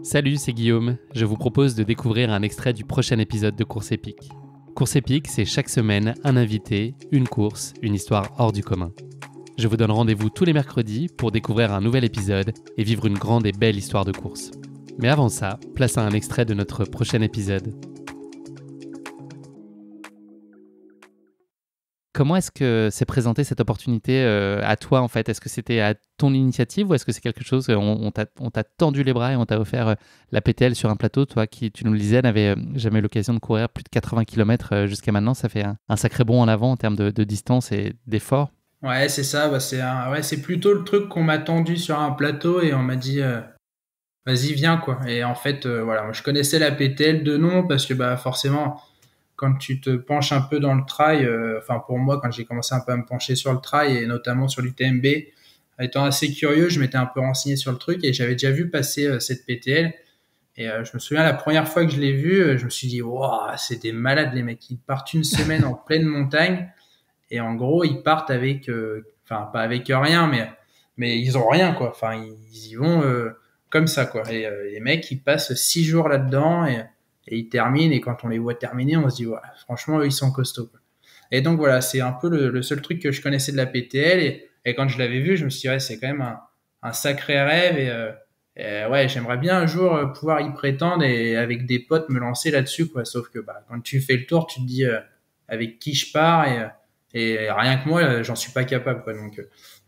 Salut, c'est Guillaume. Je vous propose de découvrir un extrait du prochain épisode de Course épique. Course épique, c'est chaque semaine un invité, une course, une histoire hors du commun. Je vous donne rendez-vous tous les mercredis pour découvrir un nouvel épisode et vivre une grande et belle histoire de course. Mais avant ça, place à un extrait de notre prochain épisode. Comment est-ce que s'est présentée cette opportunité à toi en fait ? Est-ce que c'était à ton initiative ou est-ce que c'est quelque chose, on t'a tendu les bras et on t'a offert la PTL sur un plateau, toi qui, tu nous le disais, n'avais jamais eu l'occasion de courir plus de 80 km jusqu'à maintenant, ça fait un sacré bond en avant en termes de distance et d'effort. Ouais, c'est ça. C'est plutôt le truc qu'on m'a tendu sur un plateau et on m'a dit vas-y, viens quoi. Et en fait, voilà, moi, je connaissais la PTL de nom parce que forcément, quand tu te penches un peu dans le trail, pour moi, quand j'ai commencé un peu à me pencher sur le trail et notamment sur l'UTMB, étant assez curieux, je m'étais un peu renseigné sur le truc et j'avais déjà vu passer cette PTL. Et je me souviens la première fois que je l'ai vu, je me suis dit waouh, c'est des malades les mecs. Ils partent une semaine en pleine montagne. Et en gros, ils partent avec, pas avec rien, mais ils ont rien, quoi. Enfin, ils y vont comme ça, quoi. Et les mecs, ils passent 6 jours là-dedans et ils terminent. Et quand on les voit terminer, on se dit, voilà, franchement, eux, ils sont costauds, quoi. Et donc, voilà, c'est un peu le seul truc que je connaissais de la PTL. Et quand je l'avais vu, je me suis dit, ouais, c'est quand même un sacré rêve. Et ouais, j'aimerais bien un jour pouvoir y prétendre et avec des potes me lancer là-dessus, quoi. Sauf que quand tu fais le tour, tu te dis avec qui je pars et rien que moi, j'en suis pas capable, quoi.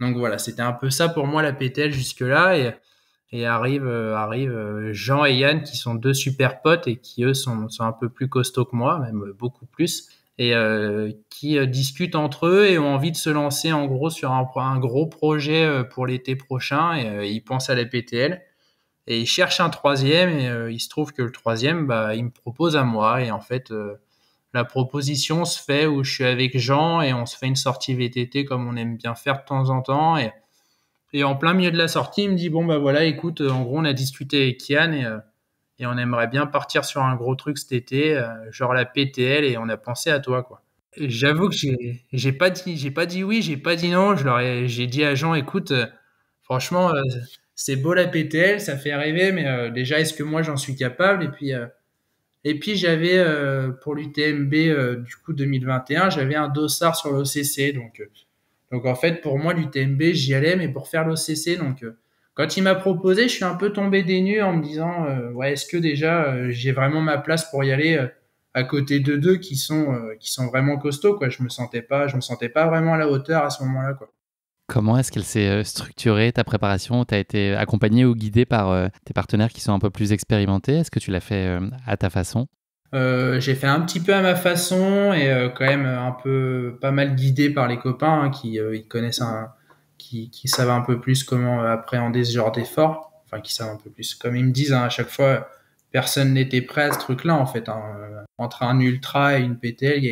Donc voilà, c'était un peu ça pour moi la PTL jusque-là. Et arrive Jean et Yann qui sont deux super potes et qui eux sont un peu plus costauds que moi, même beaucoup plus, et qui discutent entre eux et ont envie de se lancer en gros sur un gros projet pour l'été prochain. Et ils pensent à la PTL et ils cherchent un troisième et il se trouve que le troisième, ils me proposent à moi et en fait. La proposition se fait où je suis avec Jean et on se fait une sortie VTT comme on aime bien faire de temps en temps. Et en plein milieu de la sortie, il me dit, bon, voilà, écoute, en gros, on a discuté avec Yann et on aimerait bien partir sur un gros truc cet été, genre la PTL, et on a pensé à toi, quoi. Et j'avoue que j'ai pas dit oui, j'ai pas dit non. J'ai dit à Jean, écoute, franchement, c'est beau la PTL, ça fait rêver, mais déjà, est-ce que moi j'en suis capable? Et puis j'avais pour l'UTMB du coup 2021, j'avais un dossard sur l'OCC. Donc en fait pour moi l'UTMB j'y allais mais pour faire l'OCC. Donc quand il m'a proposé, je suis un peu tombé des nues en me disant ouais, est-ce que déjà j'ai vraiment ma place pour y aller à côté de deux qui sont vraiment costauds, quoi. Je me sentais pas vraiment à la hauteur à ce moment-là, quoi. Comment est-ce qu'elle s'est structurée, ta préparation ? Tu as été accompagné ou guidé par tes partenaires qui sont un peu plus expérimentés ? Est-ce que tu l'as fait à ta façon ? J'ai fait un petit peu à ma façon et quand même un peu pas mal guidé par les copains, hein, qui ils connaissent qui savent un peu plus comment appréhender ce genre d'effort. Enfin, qui savent un peu plus. Comme ils me disent, hein, à chaque fois, personne n'était prêt à ce truc-là, en fait, hein. Entre un ultra et une PTL,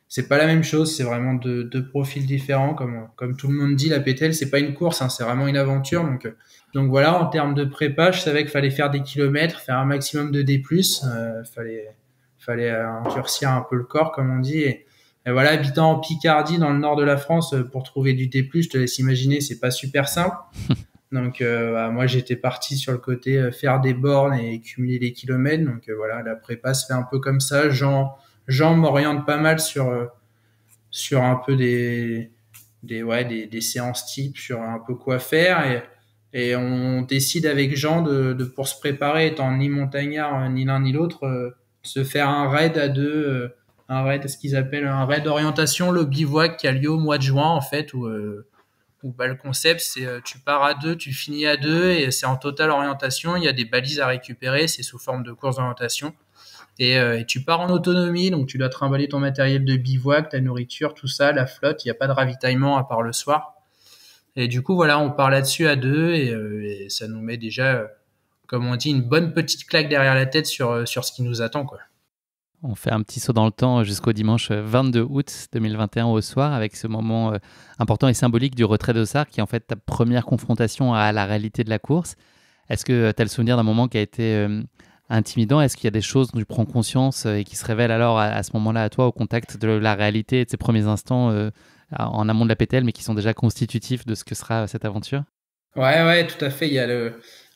c'est pas la même chose. C'est vraiment deux profils différents. Comme tout le monde dit, la PTL, c'est pas une course, hein, c'est vraiment une aventure. Donc voilà, en termes de prépa, je savais qu'il fallait faire des kilomètres, faire un maximum de D+, fallait endurcir un peu le corps, comme on dit. Et voilà, habitant en Picardie, dans le nord de la France, pour trouver du D+, je te laisse imaginer, c'est pas super simple. Donc moi, j'étais parti sur le côté faire des bornes et cumuler les kilomètres. Donc voilà, la prépa se fait un peu comme ça. Jean m'oriente pas mal sur un peu des séances types, sur un peu quoi faire. Et on décide avec Jean pour se préparer, étant ni montagnard ni l'un ni l'autre, se faire un raid à deux, ce qu'ils appellent un raid d'orientation, le bivouac, qui a lieu au mois de juin, en fait, où le concept, c'est tu pars à deux, tu finis à deux, et c'est en totale orientation. Il y a des balises à récupérer, c'est sous forme de course d'orientation. Et tu pars en autonomie, donc tu dois trimballer ton matériel de bivouac, ta nourriture, tout ça, la flotte. Il n'y a pas de ravitaillement à part le soir. Et du coup, voilà, on part là-dessus à deux et ça nous met déjà, comme on dit, une bonne petite claque derrière la tête sur ce qui nous attend, quoi. On fait un petit saut dans le temps jusqu'au dimanche 22 août 2021 au soir avec ce moment important et symbolique du retrait d'Ossard qui est en fait ta première confrontation à la réalité de la course. Est-ce que tu as le souvenir d'un moment qui a été intimidant ? Est-ce qu'il y a des choses dont tu prends conscience et qui se révèlent alors à ce moment-là à toi au contact de la réalité et de ces premiers instants en amont de la PTL mais qui sont déjà constitutifs de ce que sera cette aventure ? Ouais, tout à fait. Il y a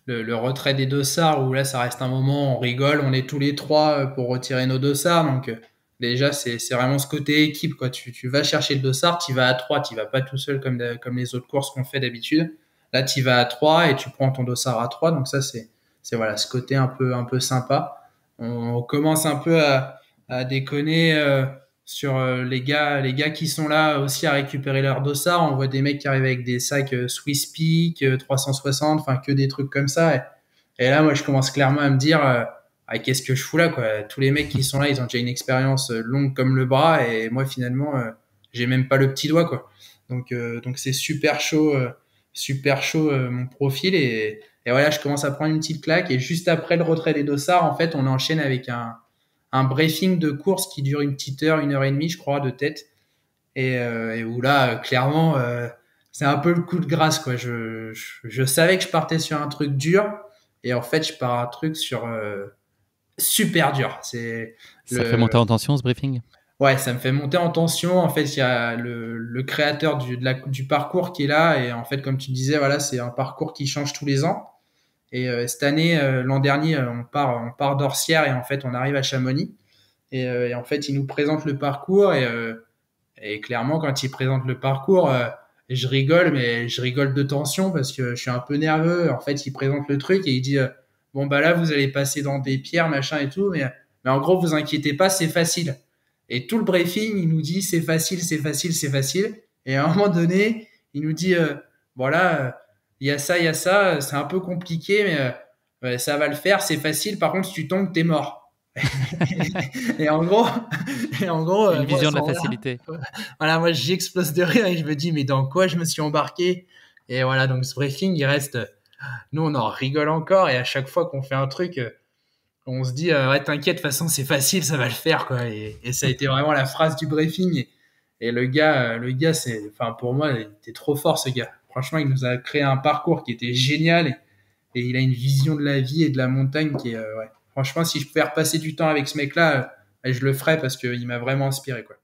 le retrait des dossards où là, ça reste un moment, on rigole, on est tous les trois pour retirer nos dossards. Donc, déjà, c'est vraiment ce côté équipe, quoi. Tu vas chercher le dossard, tu vas à trois, tu vas pas tout seul comme les autres courses qu'on fait d'habitude. Là, tu vas à trois et tu prends ton dossard à trois. Donc, ça, c'est voilà, ce côté un peu sympa. On commence un peu à déconner sur les gars qui sont là aussi à récupérer leur dossard. On voit des mecs qui arrivent avec des sacs Swiss Peak 360, enfin que des trucs comme ça. Et là, moi, je commence clairement à me dire ah, qu'est-ce que je fous là, quoi. Tous les mecs qui sont là, ils ont déjà une expérience longue comme le bras, et moi, finalement, j'ai même pas le petit doigt, quoi. Donc c'est super chaud mon profil, et voilà, je commence à prendre une petite claque, et juste après le retrait des dossards, en fait, on enchaîne avec un briefing de course qui dure une petite heure, une heure et demie, je crois, de tête, et où là, clairement, c'est un peu le coup de grâce, quoi. Je savais que je partais sur un truc dur, et en fait, je pars un truc sur super dur. C'est Ça fait monter en tension ce briefing? Ouais, ça me fait monter en tension. En fait, il y a le créateur du parcours qui est là, et en fait, comme tu disais, voilà, c'est un parcours qui change tous les ans. Et cette année, l'an dernier, on part d'Orsières, et en fait, on arrive à Chamonix. Et en fait, il nous présente le parcours, et clairement, quand il présente le parcours, je rigole, mais je rigole de tension parce que je suis un peu nerveux. En fait, il présente le truc et il dit bon bah là, vous allez passer dans des pierres, machin et tout, mais en gros, vous inquiétez pas, c'est facile. Et tout le briefing, il nous dit c'est facile, c'est facile, c'est facile. Et à un moment donné, il nous dit voilà, il y a ça, c'est un peu compliqué, mais ouais, ça va le faire, c'est facile. Par contre, si tu tombes, t'es mort. et en gros, Une moi, à vision ce de la moment-là, facilité. voilà, moi j'explose de rire et je me dis mais dans quoi je me suis embarqué? Et voilà, donc ce briefing, il reste, nous on en rigole encore, et à chaque fois qu'on fait un truc, on se dit ouais, t'inquiète, de toute façon c'est facile, ça va le faire, quoi. Et ça a été vraiment la phrase du briefing, et le gars, c'est, enfin pour moi, il était trop fort, ce gars. Franchement, il nous a créé un parcours qui était génial, et il a une vision de la vie et de la montagne qui est ouais. Franchement, si je pouvais repasser du temps avec ce mec-là, je le ferais parce qu'il m'a vraiment inspiré, quoi.